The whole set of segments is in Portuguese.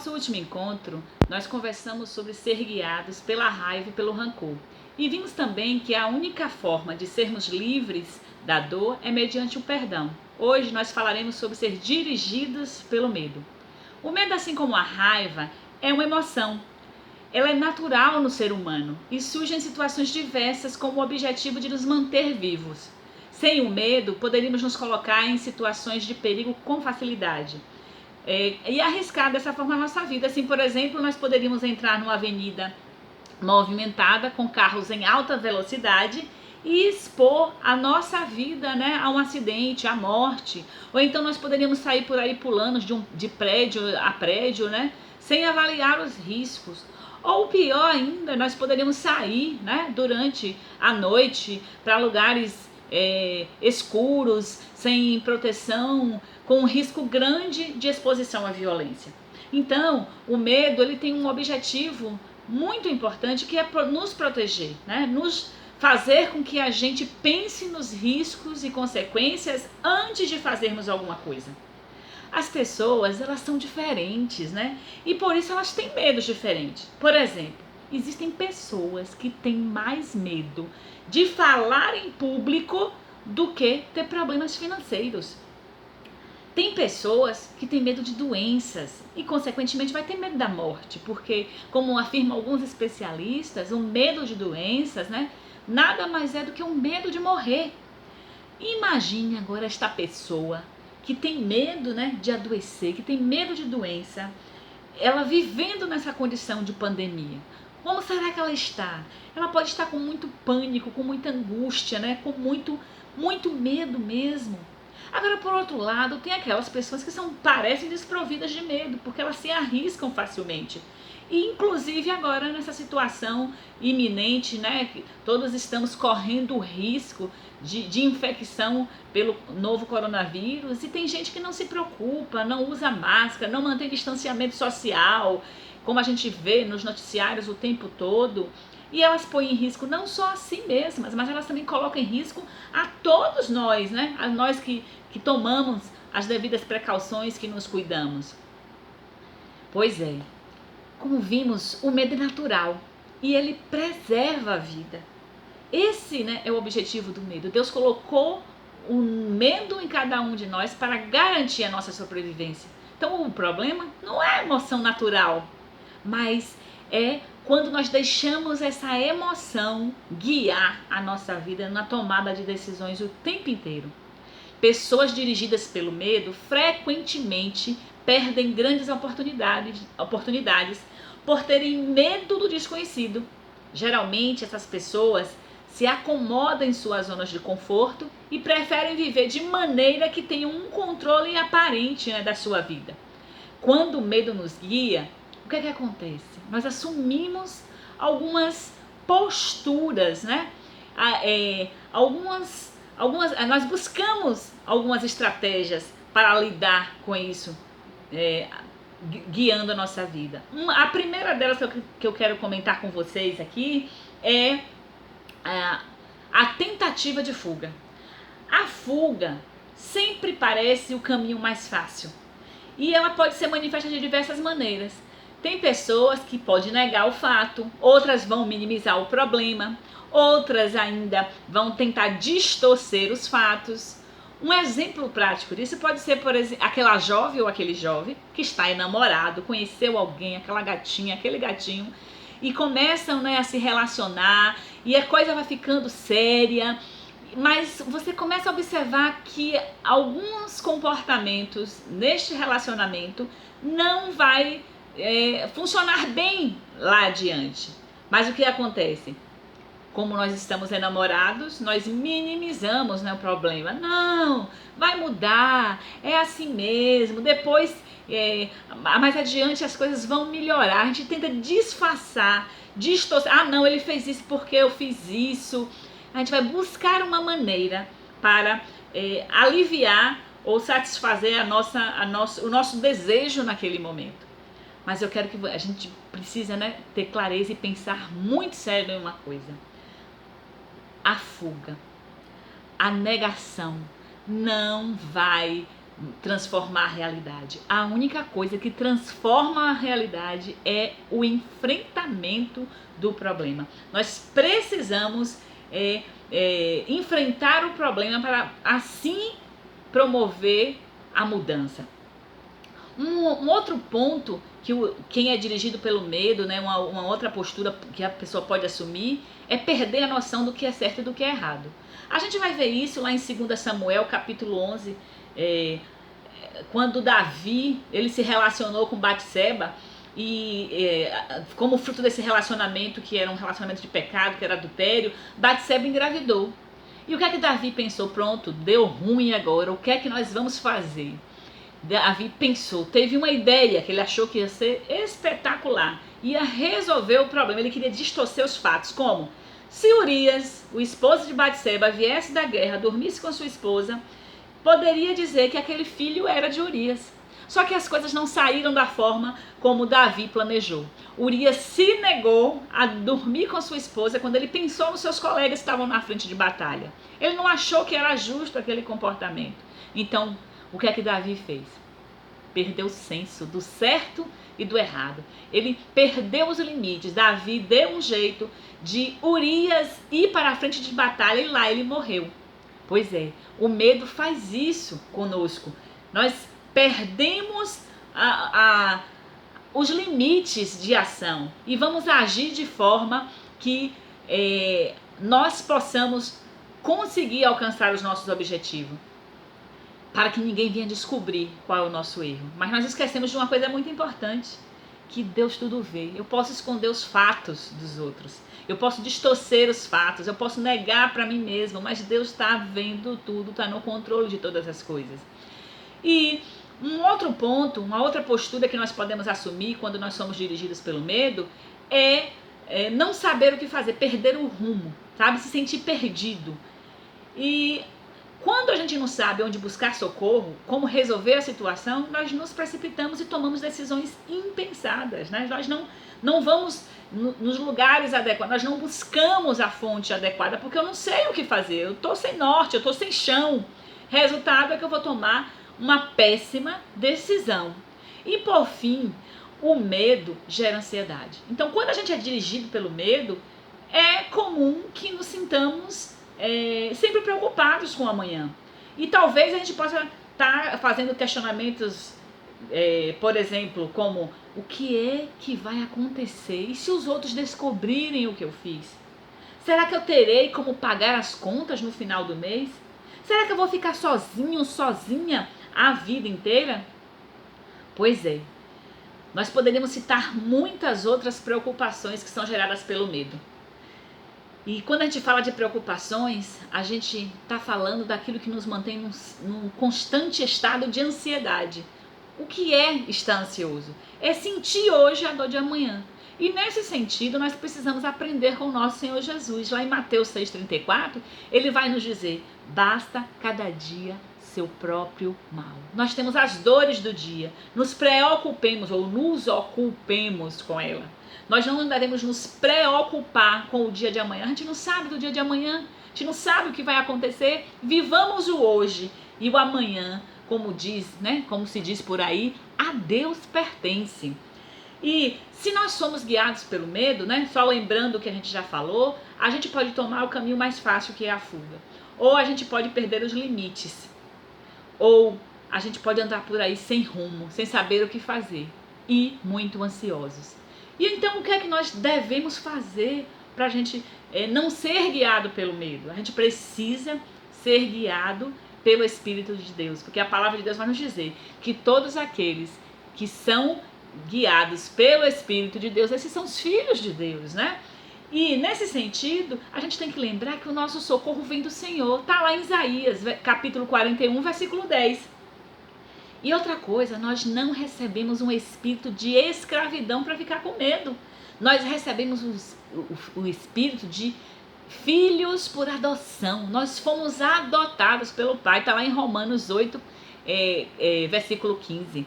nosso último encontro, nós conversamos sobre ser guiados pela raiva e pelo rancor. E vimos também que a única forma de sermos livres da dor é mediante o perdão. Hoje nós falaremos sobre ser dirigidos pelo medo. O medo, assim como a raiva, é uma emoção. Ela é natural no ser humano e surge em situações diversas com o objetivo de nos manter vivos. Sem o medo, poderíamos nos colocar em situações de perigo com facilidade. E arriscar dessa forma a nossa vida. Assim, por exemplo, nós poderíamos entrar numa avenida movimentada com carros em alta velocidade e expor a nossa vida, né, a um acidente, à morte. Ou então nós poderíamos sair por aí pulando de prédio a prédio, né, sem avaliar os riscos. Ou pior ainda, nós poderíamos sair, né, durante a noite para lugares escuros, sem proteção, com um risco grande de exposição à violência. Então, o medo ele tem um objetivo muito importante que é nos proteger, né? Nos fazer com que a gente pense nos riscos e consequências antes de fazermos alguma coisa. As pessoas, elas são diferentes, né? E por isso elas têm medos diferentes. Por exemplo, existem pessoas que têm mais medo de falar em público do que ter problemas financeiros. Tem pessoas que têm medo de doenças e, consequentemente, vai ter medo da morte, porque, como afirmam alguns especialistas, o medo de doenças, né, nada mais é do que um medo de morrer. Imagine agora esta pessoa que tem medo, né, de adoecer, que tem medo de doença, ela vivendo nessa condição de pandemia. Como será que ela está? Ela pode estar com muito pânico, com muita angústia, né, com muito medo mesmo. Agora, por outro lado, tem aquelas pessoas que parecem desprovidas de medo, porque elas se arriscam facilmente. E, inclusive, agora nessa situação iminente, né, que todos estamos correndo o risco de infecção pelo novo coronavírus, e tem gente que não se preocupa, não usa máscara, não mantém distanciamento social, como a gente vê nos noticiários o tempo todo. E elas põem em risco não só a si mesmas, mas elas também colocam em risco a todos nós, né? A nós que tomamos as devidas precauções, que nos cuidamos. Pois é, como vimos, o medo é natural e ele preserva a vida. Esse, né, é o objetivo do medo. Deus colocou o medo em cada um de nós para garantir a nossa sobrevivência. Então o problema não é a emoção natural, mas é quando nós deixamos essa emoção guiar a nossa vida na tomada de decisões o tempo inteiro. Pessoas dirigidas pelo medo frequentemente perdem grandes oportunidades por terem medo do desconhecido. Geralmente essas pessoas se acomodam em suas zonas de conforto e preferem viver de maneira que tenham um controle aparente, né, da sua vida. Quando o medo nos guia, o que acontece? Nós assumimos algumas posturas, né? Nós buscamos algumas estratégias para lidar com isso, guiando a nossa vida. A primeira delas que eu quero comentar com vocês aqui é a tentativa de fuga. A fuga sempre parece o caminho mais fácil e ela pode ser manifesta de diversas maneiras. Tem pessoas que podem negar o fato, outras vão minimizar o problema, outras ainda vão tentar distorcer os fatos. Um exemplo prático disso pode ser, por exemplo, aquela jovem ou aquele jovem que está enamorado, conheceu alguém, aquela gatinha, aquele gatinho, e começam, né, a se relacionar e a coisa vai ficando séria, mas você começa a observar que alguns comportamentos neste relacionamento não vai funcionar bem lá adiante. Mas o que acontece? Como nós estamos enamorados, nós minimizamos, né, o problema. Não, vai mudar, é assim mesmo, depois, mais adiante as coisas vão melhorar. A gente tenta disfarçar, distorcer. Ah, não, ele fez isso porque eu fiz isso. A gente vai buscar uma maneira para aliviar ou satisfazer o nosso desejo naquele momento. Mas eu quero que a gente precisa, né, ter clareza e pensar muito sério em uma coisa. A fuga, a negação não vai transformar a realidade. A única coisa que transforma a realidade é o enfrentamento do problema. Nós precisamos enfrentar o problema para assim promover a mudança. Um outro ponto que quem é dirigido pelo medo, né, uma outra postura que a pessoa pode assumir é perder a noção do que é certo e do que é errado. A gente vai ver isso lá em 2 Samuel, capítulo 11, quando Davi ele se relacionou com Batseba e como fruto desse relacionamento, que era um relacionamento de pecado, que era adultério, Batseba engravidou. E o que é que Davi pensou? Pronto, deu ruim agora, o que é que nós vamos fazer? Davi pensou, teve uma ideia que ele achou que ia ser espetacular, ia resolver o problema, ele queria distorcer os fatos. Como? Se Urias, o esposo de Batseba, viesse da guerra, dormisse com sua esposa, poderia dizer que aquele filho era de Urias. Só que as coisas não saíram da forma como Davi planejou. Urias se negou a dormir com sua esposa quando ele pensou nos seus colegas que estavam na frente de batalha. Ele não achou que era justo aquele comportamento. Então, o que é que Davi fez? Perdeu o senso do certo e do errado. Ele perdeu os limites. Davi deu um jeito de Urias ir para a frente de batalha e lá ele morreu. Pois é, o medo faz isso conosco. Nós perdemos os limites de ação e vamos agir de forma que nós possamos conseguir alcançar os nossos objetivos, para que ninguém venha descobrir qual é o nosso erro. Mas nós esquecemos de uma coisa muito importante, que Deus tudo vê. Eu posso esconder os fatos dos outros, eu posso distorcer os fatos, eu posso negar para mim mesmo, mas Deus está vendo tudo, está no controle de todas as coisas. E um outro ponto, uma outra postura que nós podemos assumir quando nós somos dirigidos pelo medo é não saber o que fazer, perder o rumo, sabe? Se sentir perdido. E quando a gente não sabe onde buscar socorro, como resolver a situação, nós nos precipitamos e tomamos decisões impensadas, né? Nós não vamos nos lugares adequados, nós não buscamos a fonte adequada, porque eu não sei o que fazer, eu estou sem norte, eu estou sem chão. Resultado é que eu vou tomar uma péssima decisão. E por fim, o medo gera ansiedade. Então, quando a gente é dirigido pelo medo, é comum que nos sintamos sempre preocupados com o amanhã. E talvez a gente possa estar fazendo questionamentos, por exemplo, como: o que é que vai acontecer? E se os outros descobrirem o que eu fiz? Será que eu terei como pagar as contas no final do mês? Será que eu vou ficar sozinho, sozinha a vida inteira? Pois é, nós poderíamos citar muitas outras preocupações que são geradas pelo medo. E quando a gente fala de preocupações, a gente está falando daquilo que nos mantém num constante estado de ansiedade. O que é estar ansioso? É sentir hoje a dor de amanhã. E nesse sentido, nós precisamos aprender com o nosso Senhor Jesus. Lá em Mateus 6,34, ele vai nos dizer: basta cada dia seu próprio mal. Nós temos as dores do dia. Nos preocupemos ou nos ocupemos com ela. Nós não devemos nos preocupar com o dia de amanhã. A gente não sabe do dia de amanhã. A gente não sabe o que vai acontecer. Vivamos o hoje e o amanhã, como se diz por aí, a Deus pertence. E se nós somos guiados pelo medo, só lembrando o que a gente já falou, a gente pode tomar o caminho mais fácil, que é a fuga. Ou a gente pode perder os limites. Ou a gente pode andar por aí sem rumo, sem saber o que fazer e muito ansiosos. E então o que é que nós devemos fazer para a gente não ser guiado pelo medo? A gente precisa ser guiado pelo Espírito de Deus, porque a palavra de Deus vai nos dizer que todos aqueles que são guiados pelo Espírito de Deus, esses são os filhos de Deus, né? E nesse sentido, a gente tem que lembrar que o nosso socorro vem do Senhor. Está lá em Isaías, capítulo 41, versículo 10. E outra coisa, nós não recebemos um espírito de escravidão para ficar com medo. Nós recebemos o espírito de filhos por adoção. Nós fomos adotados pelo Pai. Está lá em Romanos 8, versículo 15.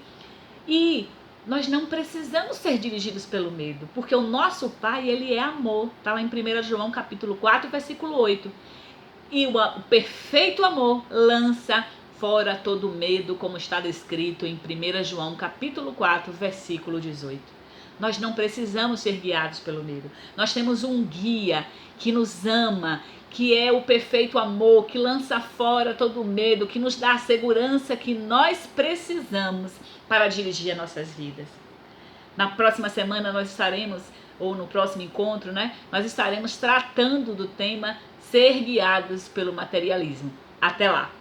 E nós não precisamos ser dirigidos pelo medo, porque o nosso Pai, ele é amor. Está lá em 1 João capítulo 4, versículo 8. E o perfeito amor lança fora todo medo, como está descrito em 1 João capítulo 4, versículo 18. Nós não precisamos ser guiados pelo medo. Nós temos um guia que nos ama, que é o perfeito amor, que lança fora todo medo, que nos dá a segurança que nós precisamos para dirigir as nossas vidas. Na próxima semana nós estaremos, ou no próximo encontro, nós estaremos tratando do tema ser guiados pelo materialismo. Até lá!